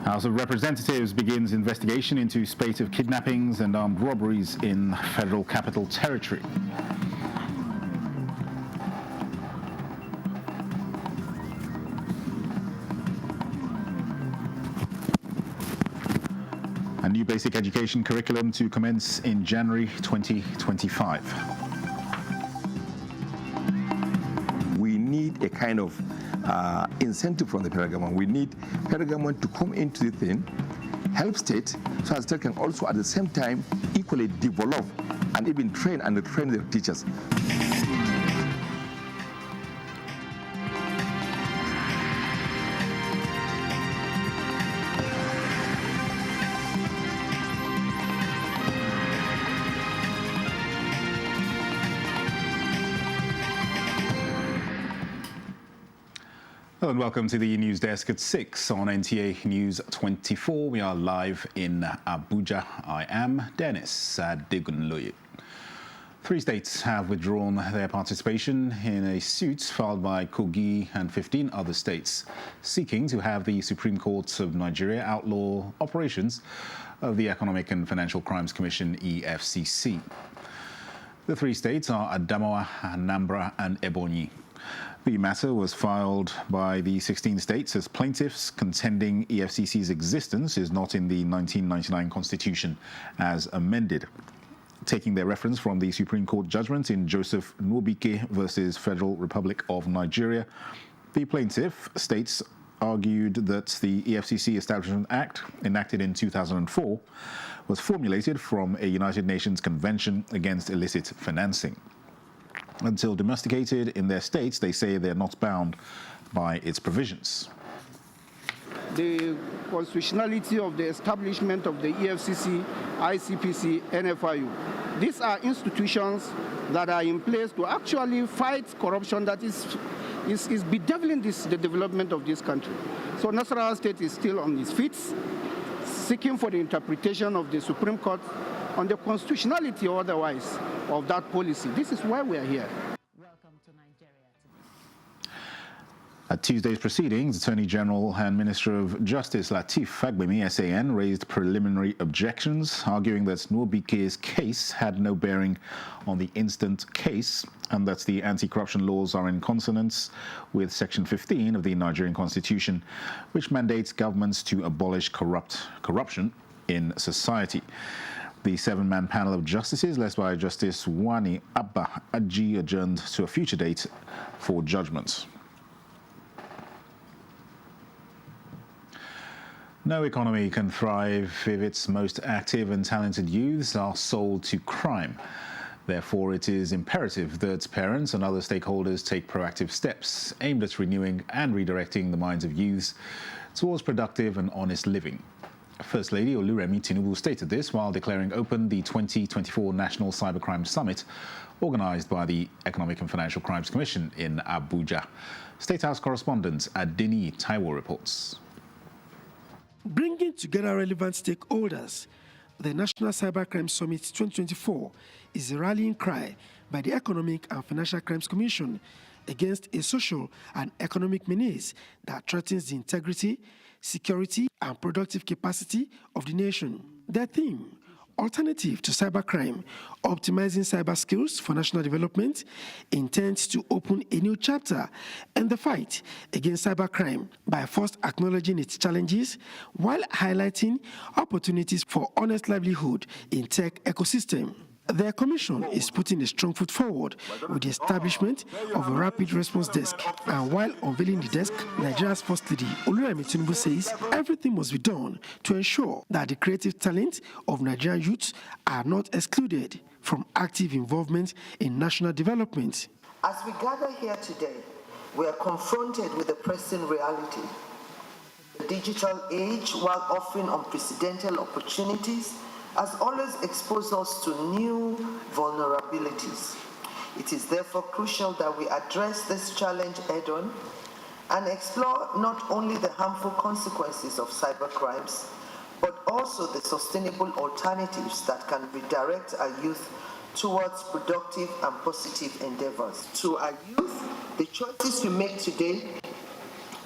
House of Representatives begins investigation into spate of kidnappings and armed robberies in Federal Capital Territory. A new basic education curriculum to commence in January 2025. We need a kind of incentive from the federal government. We need federal government to come into the thing, help state, so as state can also at the same time equally develop and even train and retrain their teachers. Hello and welcome to the news desk at 6 on NTA News 24. We are live in Abuja. I am Dennis Adegunloye. 3 states have withdrawn their participation in a suit filed by Kogi and 15 other states, seeking to have the Supreme Court of Nigeria outlaw operations of the Economic and Financial Crimes Commission, EFCC. The 3 states are Adamawa, Anambra and Ebonyi. The matter was filed by the 16 states as plaintiffs contending EFCC's existence is not in the 1999 Constitution as amended. Taking their reference from the Supreme Court judgment in Joseph Nwobike versus Federal Republic of Nigeria, the plaintiff states argued that the EFCC Establishment Act, enacted in 2004, was formulated from a United Nations Convention against illicit financing. Until domesticated in their states, they say they're not bound by its provisions. The constitutionality of the establishment of the EFCC, ICPC, NFIU. These are institutions that are in place to actually fight corruption that is bedeviling the development of this country. So Nasarawa State is still on its feet, seeking for the interpretation of the Supreme Court on the constitutionality or otherwise of that policy. This is why we are here. Welcome to Nigeria. At Tuesday's proceedings, Attorney General and Minister of Justice Lateef Fagbemi, SAN, raised preliminary objections, arguing that Nwobike's case had no bearing on the instant case and that the anti-corruption laws are in consonance with Section 15 of the Nigerian Constitution, which mandates governments to abolish corruption in society. The 7-man panel of justices, led by Justice Wani Abba Aji, adjourned to a future date for judgment. No economy can thrive if its most active and talented youths are sold to crime. Therefore, it is imperative that parents and other stakeholders take proactive steps aimed at renewing and redirecting the minds of youths towards productive and honest living. First Lady Oluremi Tinubu stated this while declaring open the 2024 National Cybercrime Summit organized by the Economic and Financial Crimes Commission in Abuja. State House correspondent Adini Taiwo reports. Bringing together relevant stakeholders, the National Cybercrime Summit 2024 is a rallying cry by the Economic and Financial Crimes Commission against a social and economic menace that threatens the integrity, security, and productive capacity of the nation. Their theme, Alternative to Cybercrime, Optimizing Cyber Skills for National Development, intends to open a new chapter in the fight against cybercrime by first acknowledging its challenges while highlighting opportunities for honest livelihood in tech ecosystem. Their commission is putting a strong foot forward with the establishment of a rapid response desk. And while unveiling the desk, Nigeria's First Lady Oluremi Tinubu says everything must be done to ensure that the creative talent of Nigerian youths are not excluded from active involvement in national development. As we gather here today, we are confronted with a pressing reality. The digital age, while offering unprecedented opportunities, has always exposed us to new vulnerabilities. It is therefore crucial that we address this challenge head-on and explore not only the harmful consequences of cybercrimes, but also the sustainable alternatives that can redirect our youth towards productive and positive endeavors. To our youth, the choices we make today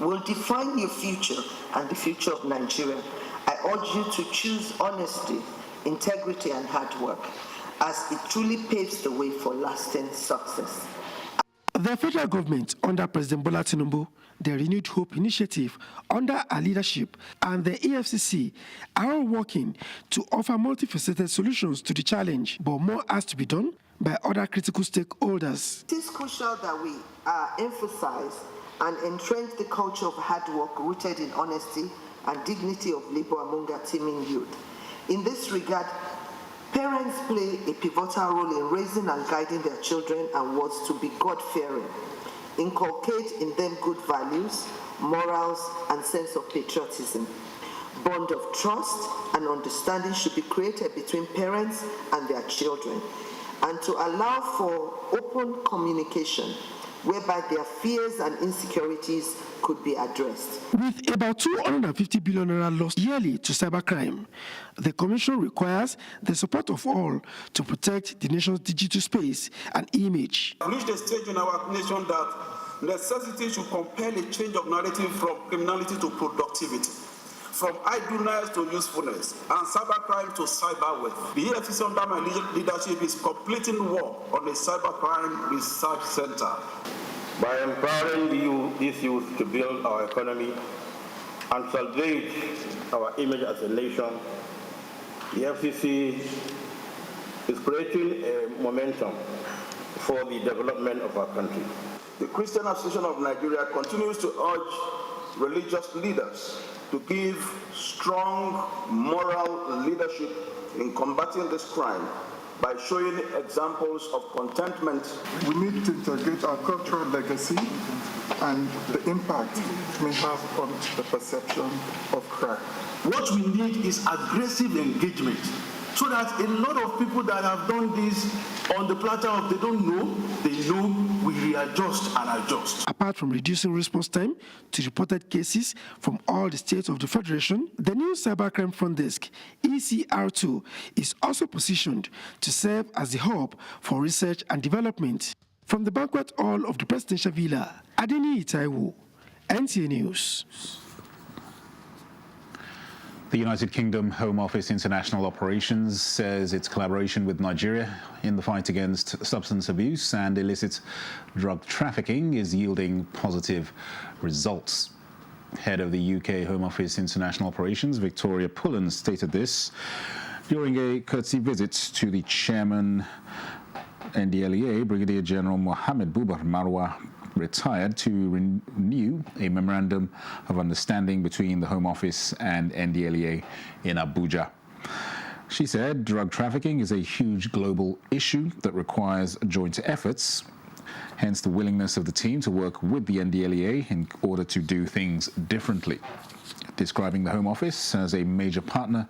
will define your future and the future of Nigeria. I urge you to choose honesty, integrity, and hard work, as it truly paves the way for lasting success. The federal government under President Bola Tinubu, the Renewed Hope Initiative under her leadership, and the EFCC are all working to offer multifaceted solutions to the challenge, but more has to be done by other critical stakeholders. It is crucial that we emphasize and entrench the culture of hard work rooted in honesty and dignity of labor among our teeming youth. In this regard, parents play a pivotal role in raising and guiding their children and wards to be God-fearing, inculcate in them good values, morals, and sense of patriotism. Bond of trust and understanding should be created between parents and their children, and to allow for open communication whereby their fears and insecurities could be addressed. With about 250 billion naira lost yearly to cybercrime, the Commission requires the support of all to protect the nation's digital space and image. We reached a stage in our nation that necessity should compel a change of narrative from criminality to productivity, from idleness to usefulness, and cybercrime to cyberwealth. The EFCC under my leadership is completing work on a cybercrime research center. By empowering these youth to build our economy and salvage our image as a nation, the FCC is creating a momentum for the development of our country. The Christian Association of Nigeria continues to urge religious leaders to give strong moral leadership in combating this crime by showing examples of contentment. We need to integrate our cultural legacy and the impact it may have on the perception of crime. What we need is aggressive engagement, so that a lot of people that have done this on the platter of they know, we readjust and adjust. Apart from reducing response time to reported cases from all the states of the Federation, the new Cybercrime Front Desk, ECR2, is also positioned to serve as the hub for research and development. From the banquet hall of the Presidential Villa, Adeni Itaiwo, NTA News. The United Kingdom Home Office International Operations says its collaboration with Nigeria in the fight against substance abuse and illicit drug trafficking is yielding positive results. Head of the UK Home Office International Operations, Victoria Pullen, stated this during a courtesy visit to the chairman NDLEA, Brigadier General Mohammed Bubar Marwa, retired, to renew a memorandum of understanding between the Home Office and NDLEA in Abuja. She said drug trafficking is a huge global issue that requires joint efforts, hence the willingness of the team to work with the NDLEA in order to do things differently. Describing the Home Office as a major partner,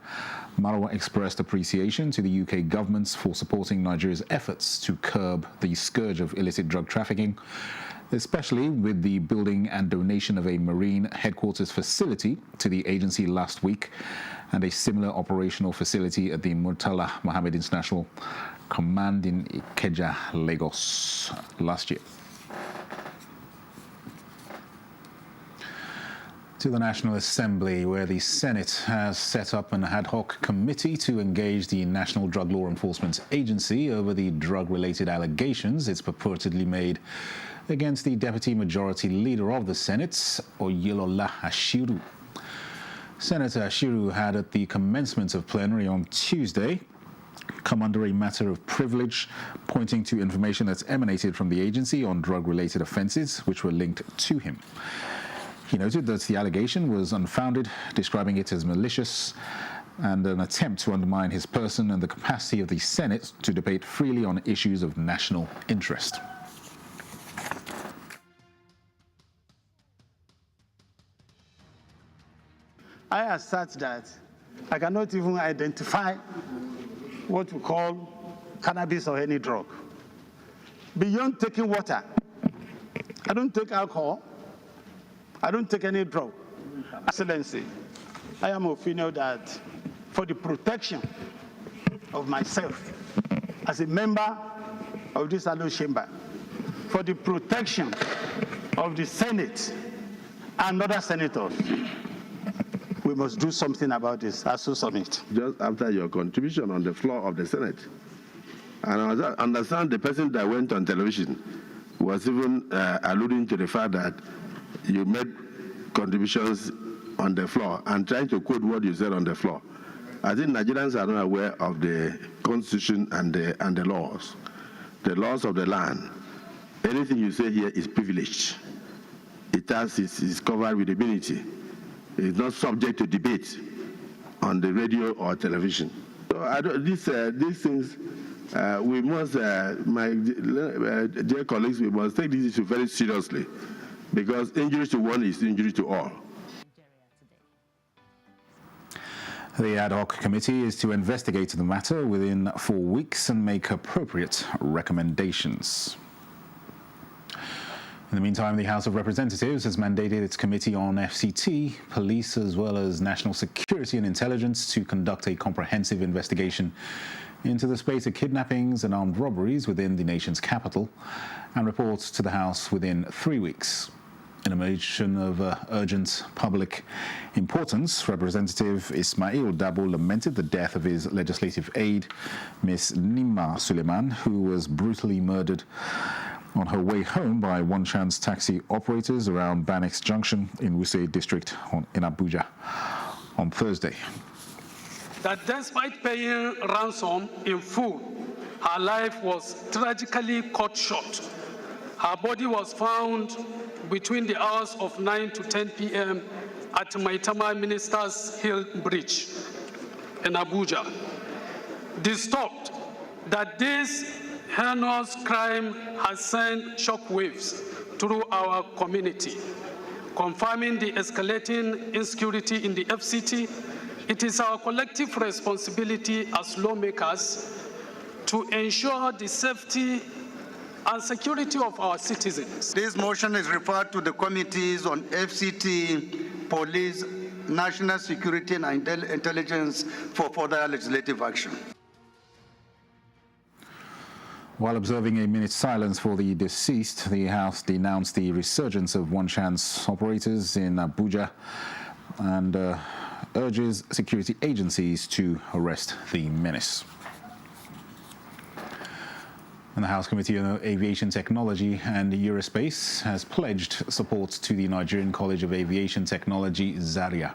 Marwa expressed appreciation to the UK government for supporting Nigeria's efforts to curb the scourge of illicit drug trafficking, especially with the building and donation of a marine headquarters facility to the agency last week and a similar operational facility at the Murtala Mohammed International Command in Ikeja, Lagos last year. To the National Assembly, where the Senate has set up an ad hoc committee to engage the National Drug Law Enforcement Agency over the drug-related allegations it's purportedly made against the Deputy Majority Leader of the Senate, Oyinlola Ashiru. Senator Ashiru had, at the commencement of plenary on Tuesday, come under a matter of privilege, pointing to information that's emanated from the agency on drug-related offences which were linked to him. He noted that the allegation was unfounded, describing it as malicious and an attempt to undermine his person and the capacity of the Senate to debate freely on issues of national interest. I assert that I cannot even identify what we call cannabis or any drug. Beyond taking water, I don't take alcohol, I don't take any drug. Excellency, I am of opinion that for the protection of myself as a member of this Allo chamber, for the protection of the Senate and other senators. We must do something about this as to summit. Just after your contribution on the floor of the Senate, and I understand the person that went on television was even alluding to the fact that you made contributions on the floor and trying to quote what you said on the floor. I think Nigerians are not aware of the Constitution and the laws of the land. Anything you say here is privileged. It's covered with immunity. It's not subject to debate on the radio or television. So these things, we must, my dear colleagues, we must take this issue very seriously, because injury to one is injury to all. The ad hoc committee is to investigate the matter within 4 weeks and make appropriate recommendations. In the meantime, the House of Representatives has mandated its Committee on FCT, Police, as well as National Security and Intelligence to conduct a comprehensive investigation into the spate of kidnappings and armed robberies within the nation's capital and report to the House within 3 weeks. In a motion of urgent public importance, Representative Ismail Dabo lamented the death of his legislative aide, Ms. Nima Suleiman, who was brutally murdered on her way home by One Chance taxi operators around Banex Junction in Wuse district in Abuja on Thursday. That despite paying ransom in full, her life was tragically cut short. Her body was found between the hours of 9 to 10 p.m. at Maitama Ministers Hill Bridge in Abuja. Disturbed that this heinous crime has sent shockwaves through our community, confirming the escalating insecurity in the FCT. It is our collective responsibility as lawmakers to ensure the safety and security of our citizens. This motion is referred to the committees on FCT, Police, National Security and Intelligence for further legislative action. While observing a minute's silence for the deceased, the House denounced the resurgence of One Chance operators in Abuja and urges security agencies to arrest the menace. And the House Committee on Aviation Technology and Aerospace has pledged support to the Nigerian College of Aviation Technology, Zaria,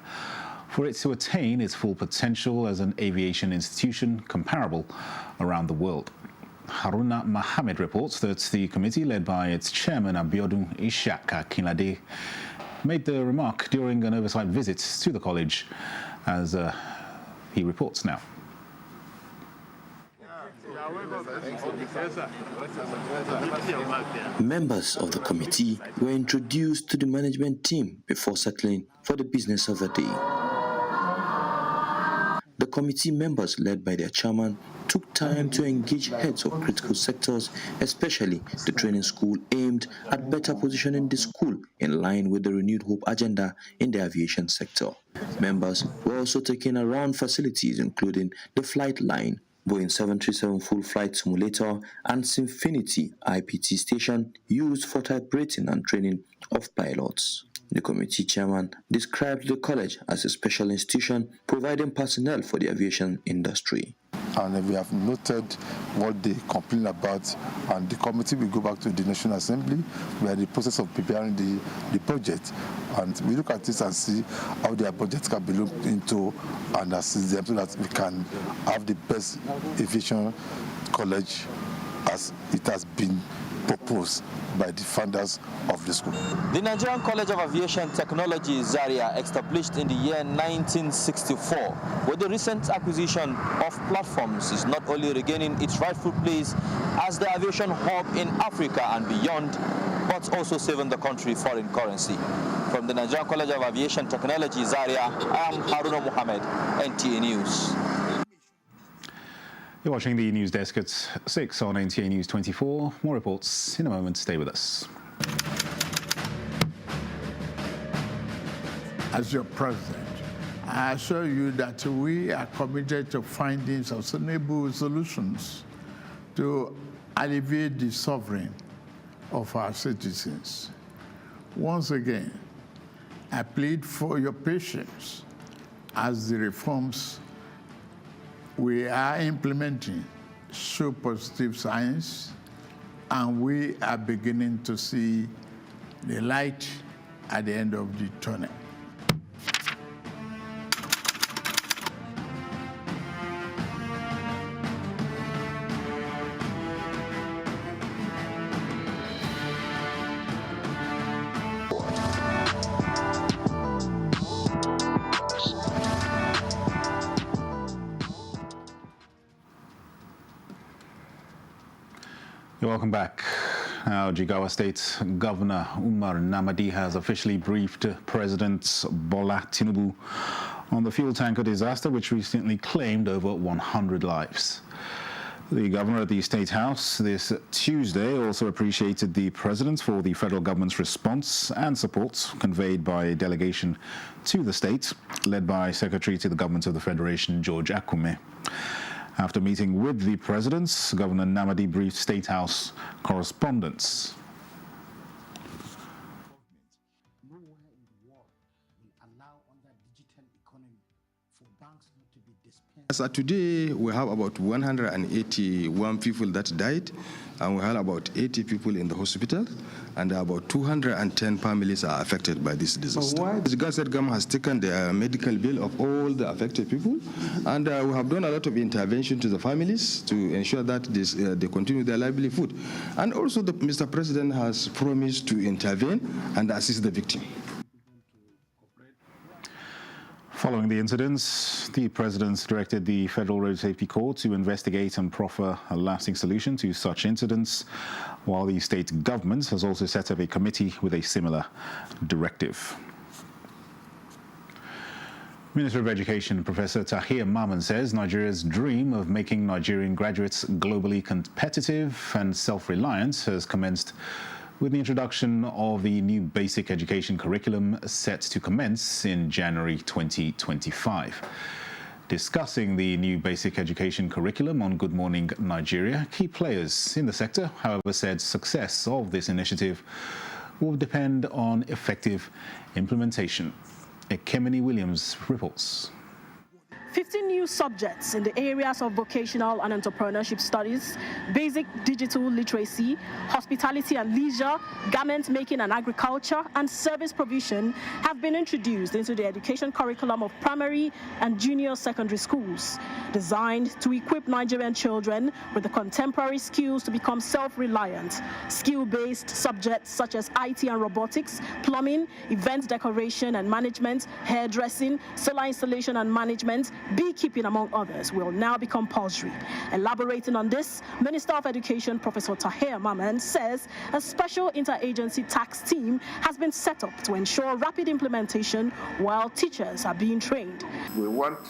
for it to attain its full potential as an aviation institution comparable around the world. Haruna Mohammed reports that the committee, led by its chairman Abiodun Ishaq Akinlade, made the remark during an oversight visit to the college, as he reports now. Members of the committee were introduced to the management team before settling for the business of the day. The committee members, led by their chairman, took time to engage heads of critical sectors, especially the training school, aimed at better positioning the school in line with the renewed hope agenda in the aviation sector. Members were also taken around facilities including the flight line, Boeing 737 full flight simulator, and Symfinity IPT station used for type rating and training of pilots. The committee chairman described the college as a special institution providing personnel for the aviation industry. And we have noted what they complain about, and the committee will go back to the National Assembly. We are in the process of preparing the budget, and we look at this and see how their budget can be looked into and assist them so that we can have the best aviation college as it has been proposed by the founders of the school. The Nigerian College of Aviation Technology, Zaria, established in the year 1964, with the recent acquisition of platforms, is not only regaining its rightful place as the aviation hub in Africa and beyond, but also saving the country foreign currency. From the Nigerian College of Aviation Technology, Zaria, I am Haruna Mohammed, NTA News. You're watching the news desk at 6 on NTA News 24. More reports in a moment. Stay with us. As your president, I assure you that we are committed to finding sustainable solutions to alleviate the suffering of our citizens. Once again, I plead for your patience as the reforms we are implementing show positive signs, and we are beginning to see the light at the end of the tunnel. You're welcome back. Now, Jigawa State Governor Umar Namadi has officially briefed President Bola Tinubu on the fuel tanker disaster, which recently claimed over 100 lives. The governor at the State House this Tuesday also appreciated the president for the federal government's response and support conveyed by a delegation to the state, led by Secretary to the Government of the Federation, George Akume. After meeting with the president, Governor Namadi briefed State House correspondents. As of today, we have about 181 people that died, and we have about 80 people in the hospital, and about 210 families are affected by this disaster. The Jigawa State government has taken the medical bill of all the affected people, and we have done a lot of intervention to the families to ensure that they continue their livelihood. And also, Mr. President has promised to intervene and assist the victim. Following the incidents, the president directed the Federal Road Safety Corps to investigate and proffer a lasting solution to such incidents, while the state government has also set up a committee with a similar directive. Minister of Education Professor Tahir Mamman says Nigeria's dream of making Nigerian graduates globally competitive and self-reliant has commenced with the introduction of the new basic education curriculum set to commence in January 2025. Discussing the new basic education curriculum on Good Morning Nigeria, key players in the sector, however, said success of this initiative will depend on effective implementation. Ekemini Williams reports. 15 new subjects in the areas of vocational and entrepreneurship studies, basic digital literacy, hospitality and leisure, garment making and agriculture, and service provision have been introduced into the education curriculum of primary and junior secondary schools, designed to equip Nigerian children with the contemporary skills to become self-reliant. Skill-based subjects such as IT and robotics, plumbing, event decoration and management, hairdressing, solar installation and management, beekeeping, among others, will now be compulsory. Elaborating on this, Minister of Education Professor Tahir Mamman says a special interagency task team has been set up to ensure rapid implementation while teachers are being trained. We want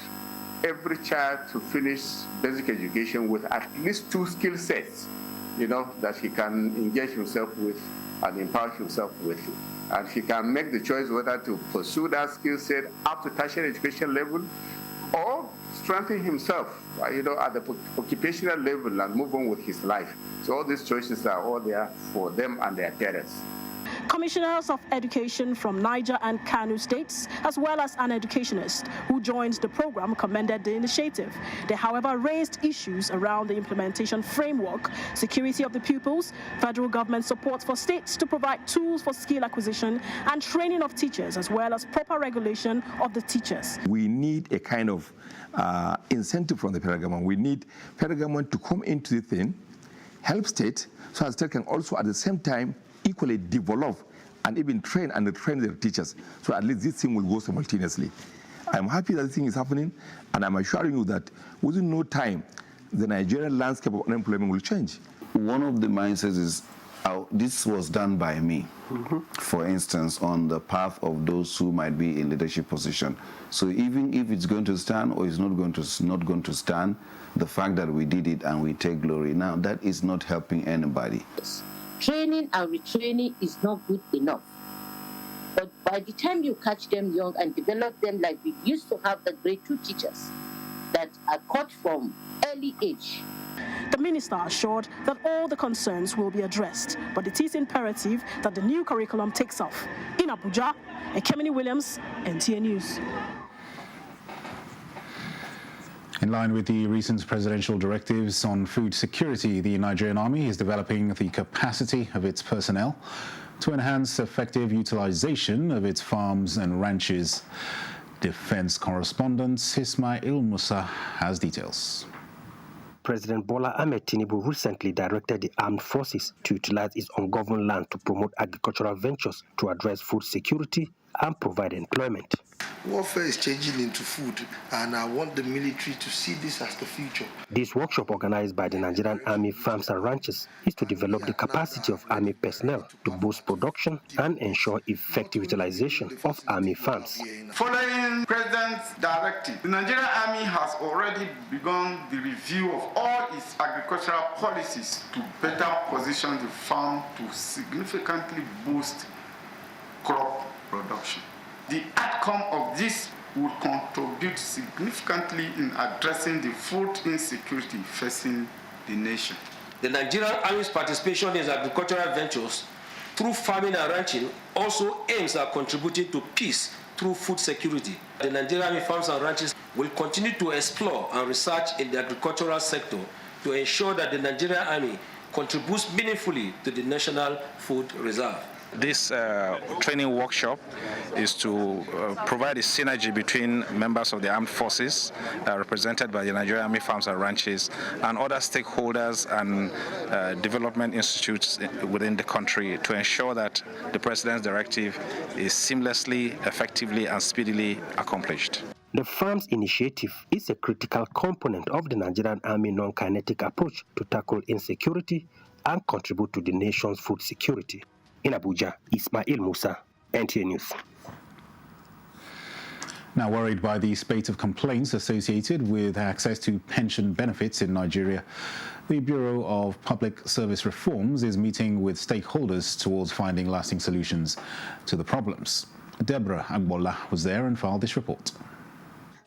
every child to finish basic education with at least 2 skill sets, that he can engage himself with and empower himself with. And he can make the choice whether to pursue that skill set up to tertiary education level or strengthen himself, at the occupational level and move on with his life. So all these choices are all there for them and their parents. Commissioners of Education from Niger and Kano states, as well as an educationist who joined the program, commended the initiative. They, however, raised issues around the implementation framework, security of the pupils, federal government support for states to provide tools for skill acquisition and training of teachers, as well as proper regulation of the teachers. We need a kind of incentive from the federal government. We need federal government to come into the thing, help state, so as state can also at the same time equally develop and even train their teachers. So at least this thing will go simultaneously. I'm happy that this thing is happening, and I'm assuring you that within no time, the Nigerian landscape of unemployment will change. One of the mindsets is, this was done by me, for instance, on the path of those who might be in leadership position. So even if it's going to stand or it's not going to stand, the fact that we did it and we take glory now, that is not helping anybody. Training and retraining is not good enough. But by the time you catch them young and develop them like we used to have the grade 2 teachers that are caught from early age. The The minister assured that all the concerns will be addressed, but it is imperative that the new curriculum takes off. In Abuja, Ekemini Williams, NTA News. In line with the recent presidential directives on food security, the Nigerian Army is developing the capacity of its personnel to enhance effective utilization of its farms and ranches. Defense correspondent Ismail Musa has details. President Bola Ahmed Tinubu recently directed the armed forces to utilize its ungoverned land to promote agricultural ventures to address food security and provide employment. Warfare is changing into food, and I want the military to see this as the future. This workshop, organized by the Nigerian Army Farms and Ranches, is to develop the capacity of Army personnel to boost production and ensure effective utilization of Army farms. Following President's directive, the Nigerian Army has already begun the review of all its agricultural policies to better position the farm to significantly boost crop production. The outcome of this will contribute significantly in addressing the food insecurity facing the nation. The Nigerian Army's participation in agricultural ventures through farming and ranching also aims at contributing to peace through food security. The Nigerian Army Farms and Ranches will continue to explore and research in the agricultural sector to ensure that the Nigerian Army contributes meaningfully to the national food reserve. This training workshop is to provide a synergy between members of the armed forces represented by the Nigerian Army Farms and Ranches and other stakeholders and development institutes within the country to ensure that the President's directive is seamlessly, effectively and speedily accomplished. The Farms Initiative is a critical component of the Nigerian Army non-kinetic approach to tackle insecurity and contribute to the nation's food security. In Abuja, Ismail Musa, NTA News. Now, worried by the spate of complaints associated with access to pension benefits in Nigeria, the Bureau of Public Service Reforms is meeting with stakeholders towards finding lasting solutions to the problems. Deborah Agbola was there and filed this report.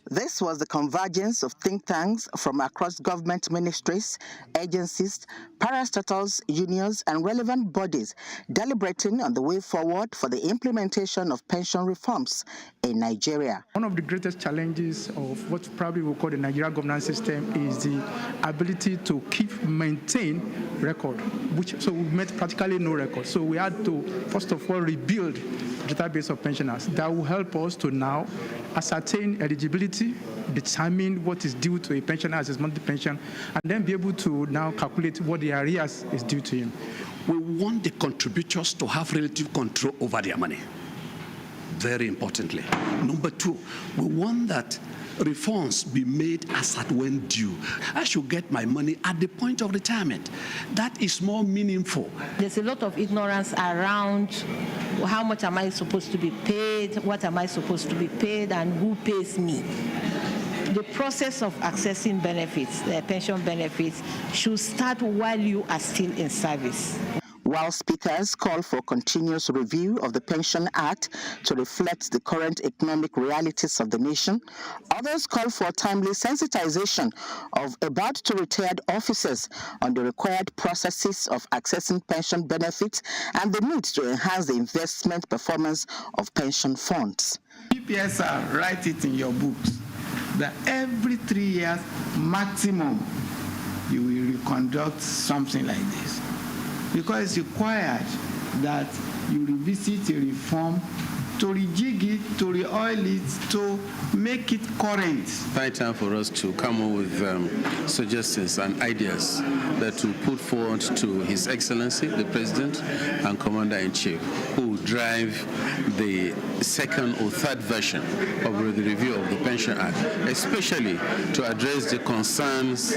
This was the convergence of think tanks from across government ministries, agencies, parastatals, unions, and relevant bodies deliberating on the way forward for the implementation of pension reforms in Nigeria. One of the greatest challenges of what probably we call the Nigerian governance system is the ability to maintain record, so we met practically no record. So we had to, first of all, rebuild the database of pensioners. That will help us to now ascertain eligibility, determine what is due to a pensioner as his monthly pension, and then be able to now calculate what the arrears is due to him. We want the contributors to have relative control over their money, very importantly. Number two, we want that reforms be made as at when due. I should get my money at the point of retirement. That is more meaningful. There's a lot of ignorance around how much am I supposed to be paid, what am I supposed to be paid, and who pays me. The process of accessing benefits, pension benefits, should start while you are still in service. While speakers call for continuous review of the Pension Act to reflect the current economic realities of the nation, others call for timely sensitization of about-to-retired officers on the required processes of accessing pension benefits and the need to enhance the investment performance of pension funds. PPSR, write it in your books that every 3 years maximum you will conduct something like this, because it's required that you revisit a reform to rejig it, to re-oil it, to make it current. High time for us to come up with suggestions and ideas that will put forward to His Excellency, the President and Commander-in-Chief, who will drive the second or third version of the review of the Pension Act, especially to address the concerns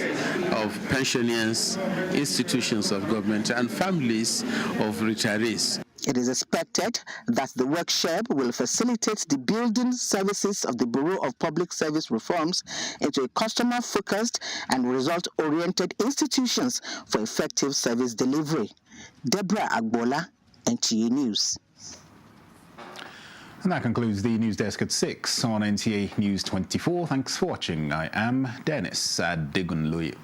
of pensioners, institutions of government, and families of retirees. It is expected that the workshop will facilitate the building services of the Bureau of Public Service Reforms into a customer-focused and result-oriented institutions for effective service delivery. Deborah Agbola, NTA News. And that concludes the news desk at 6 on NTA News 24. Thanks for watching. I am Dennis Adigunloye.